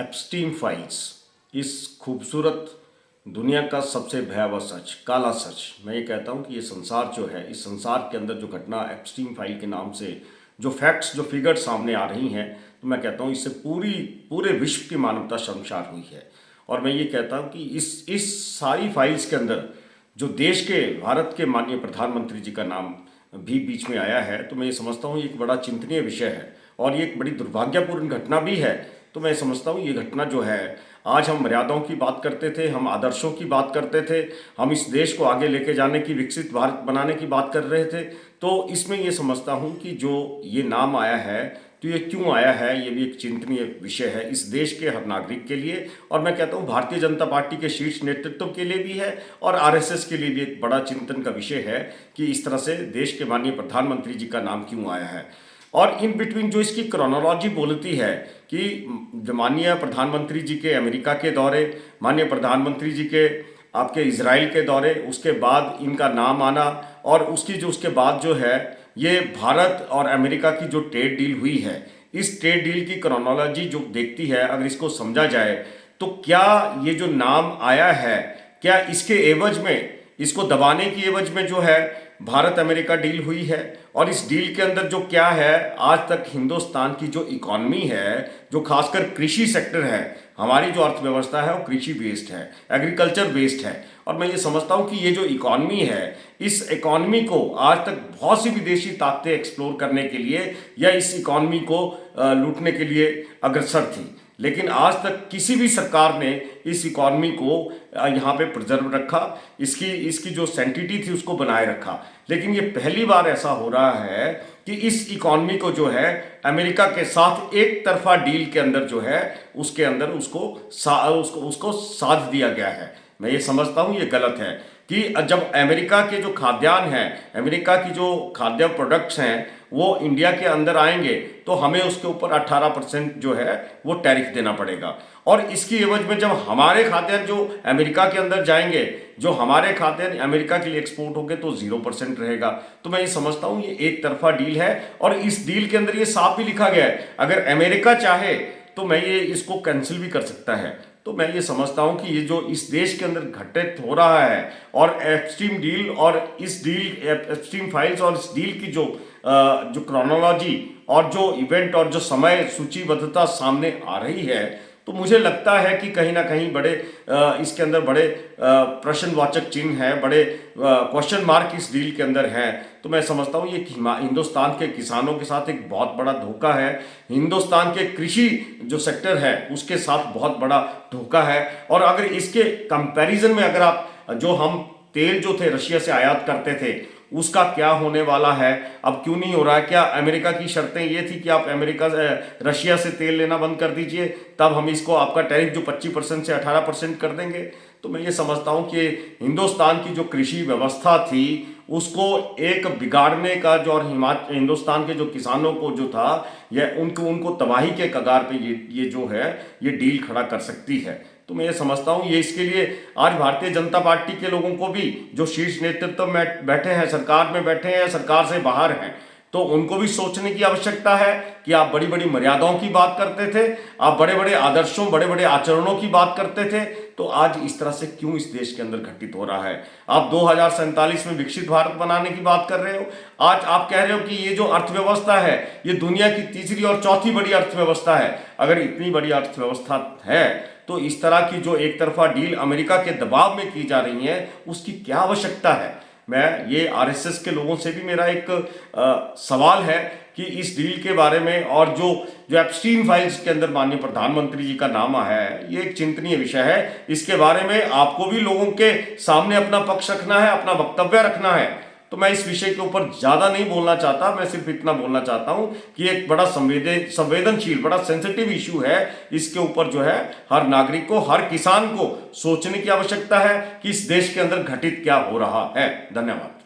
Epstein files, इस खूबसूरत दुनिया का सबसे भयावह सच, काला सच। मैं ये कहता हूँ कि ये संसार जो है, इस संसार के अंदर जो घटना एप्स्टीन फाइल के नाम से जो फैक्ट्स, जो फिगर्स सामने आ रही हैं, तो मैं कहता हूँ इससे पूरे विश्व की मानवता शर्मसार हुई है। और मैं ये कहता हूँ कि इस सारी फाइल्स के अंदर जो देश के, भारत के माननीय प्रधानमंत्री जी का नाम भी बीच में आया है, तो मैं ये समझता हूँ ये एक बड़ा चिंतनीय विषय है और ये एक बड़ी दुर्भाग्यपूर्ण घटना भी है। तो मैं समझता हूँ ये घटना जो है, आज हम मर्यादाओं की बात करते थे, हम आदर्शों की बात करते थे, हम इस देश को आगे लेके जाने की, विकसित भारत बनाने की बात कर रहे थे, तो इसमें ये समझता हूँ कि जो ये नाम आया है, तो ये क्यों आया है, ये भी एक चिंतनीय विषय है इस देश के हर नागरिक के लिए। और मैं कहता हूँ भारतीय जनता पार्टी के शीर्ष नेतृत्व के लिए भी है और आरएसएस के लिए भी एक बड़ा चिंतन का विषय है कि इस तरह से देश के माननीय प्रधानमंत्री जी का नाम क्यों आया है। और इन बिटवीन जो इसकी क्रोनोलॉजी बोलती है कि माननीय प्रधानमंत्री जी के अमेरिका के दौरे, माननीय प्रधानमंत्री जी के आपके इजराइल के दौरे, उसके बाद इनका नाम आना और उसके बाद जो है ये भारत और अमेरिका की जो ट्रेड डील हुई है, इस ट्रेड डील की क्रोनोलॉजी जो देखती है, अगर इसको समझा जाए तो क्या ये जो नाम आया है, क्या इसके एवज में, इसको दबाने की एवज में जो है भारत अमेरिका डील हुई है। और इस डील के अंदर जो क्या है, आज तक हिंदुस्तान की जो इकॉनमी है, जो खासकर कृषि सेक्टर है, हमारी जो अर्थव्यवस्था है वो कृषि बेस्ड है, एग्रीकल्चर बेस्ड है। और मैं ये समझता हूँ कि ये जो इकॉनमी है, इस इकॉनमी को आज तक बहुत सी विदेशी ताकतें एक्सप्लोर करने के लिए या इस इकॉनमी को लूटने के लिए अग्रसर थी, लेकिन आज तक किसी भी सरकार ने इस इकॉनमी को यहाँ पे प्रिजर्व रखा, इसकी जो सेंटिटी थी उसको बनाए रखा। लेकिन ये पहली बार ऐसा हो रहा है कि इस इकॉनमी को जो है अमेरिका के साथ एक तरफा डील के अंदर जो है उसके अंदर उसको साध दिया गया है। मैं ये समझता हूँ ये गलत है कि जब अमेरिका के जो खाद्यान्न हैं, अमेरिका की जो खाद्य प्रोडक्ट्स हैं वो इंडिया के अंदर आएंगे तो हमें उसके ऊपर 18% जो है वो टैरिफ देना पड़ेगा। और इसकी एवज में जब हमारे खाद्यान्न जो अमेरिका के अंदर जाएंगे, जो हमारे खाद्यान्न अमेरिका के लिए एक्सपोर्ट होंगे तो 0% रहेगा। तो मैं ये समझता हूँ ये एक तरफा डील है और इस डील के अंदर ये साफ भी लिखा गया है, अगर अमेरिका चाहे तो मैं ये इसको कैंसिल भी कर सकता है। तो मैं ये समझता हूं कि ये जो इस देश के अंदर घटित हो रहा है और एप्स्टीन डील और इस डील, एप्स्टीन फाइल्स और इस डील की जो क्रोनोलॉजी और जो इवेंट और जो समय सूचीबद्धता सामने आ रही है, तो मुझे लगता है कि कहीं ना कहीं बड़े इसके अंदर बड़े प्रश्नवाचक चिन्ह है, बड़े क्वेश्चन मार्क इस डील के अंदर है। तो मैं समझता हूँ ये हिंदुस्तान के किसानों के साथ एक बहुत बड़ा धोखा है, हिंदुस्तान के कृषि जो सेक्टर है उसके साथ बहुत बड़ा धोखा है। और अगर इसके कंपैरिजन में अगर आप, जो हम तेल जो थे रशिया से आयात करते थे उसका क्या होने वाला है, अब क्यों नहीं हो रहा है? क्या अमेरिका की शर्तें ये थी कि आप रशिया से तेल लेना बंद कर दीजिए, तब हम इसको आपका टैरिफ जो 25% से 18% कर देंगे। तो मैं ये समझता हूँ कि हिंदुस्तान की जो कृषि व्यवस्था थी उसको एक बिगाड़ने का जो, और हिंदुस्तान के जो किसानों को जो था, यह उनको तबाही के कगार पे ये जो है ये डील खड़ा कर सकती है। तो मैं ये समझता हूँ ये इसके लिए आज भारतीय जनता पार्टी के लोगों को भी, जो शीर्ष नेतृत्व में बैठे हैं, सरकार में बैठे हैं, सरकार से बाहर हैं, तो उनको भी सोचने की आवश्यकता है कि आप बड़ी बड़ी मर्यादाओं की बात करते थे, आप बड़े बड़े आदर्शों, बड़े बड़े आचरणों की बात करते थे, तो आज इस तरह से क्यों इस देश के अंदर घटित हो रहा है? आप 2047 में विकसित भारत बनाने की बात कर रहे हो, आज आप कह रहे हो कि ये जो अर्थव्यवस्था है ये दुनिया की तीसरी और चौथी बड़ी अर्थव्यवस्था है। अगर इतनी बड़ी अर्थव्यवस्था है तो इस तरह की जो एक तरफा डील अमेरिका के दबाव में की जा रही है उसकी क्या आवश्यकता है? मैं ये आरएसएस के लोगों से भी मेरा एक सवाल है कि इस डील के बारे में, और जो एप्स्टीन फाइल्स के अंदर माननीय प्रधानमंत्री जी का नाम है, ये एक चिंतनीय विषय है। इसके बारे में आपको भी लोगों के सामने अपना पक्ष रखना है, अपना वक्तव्य रखना है। तो मैं इस विषय के ऊपर ज्यादा नहीं बोलना चाहता, मैं सिर्फ इतना बोलना चाहता हूं कि एक बड़ा संवेदनशील, बड़ा सेंसिटिव इशू है। इसके ऊपर जो है हर नागरिक को, हर किसान को सोचने की आवश्यकता है कि इस देश के अंदर घटित क्या हो रहा है। धन्यवाद।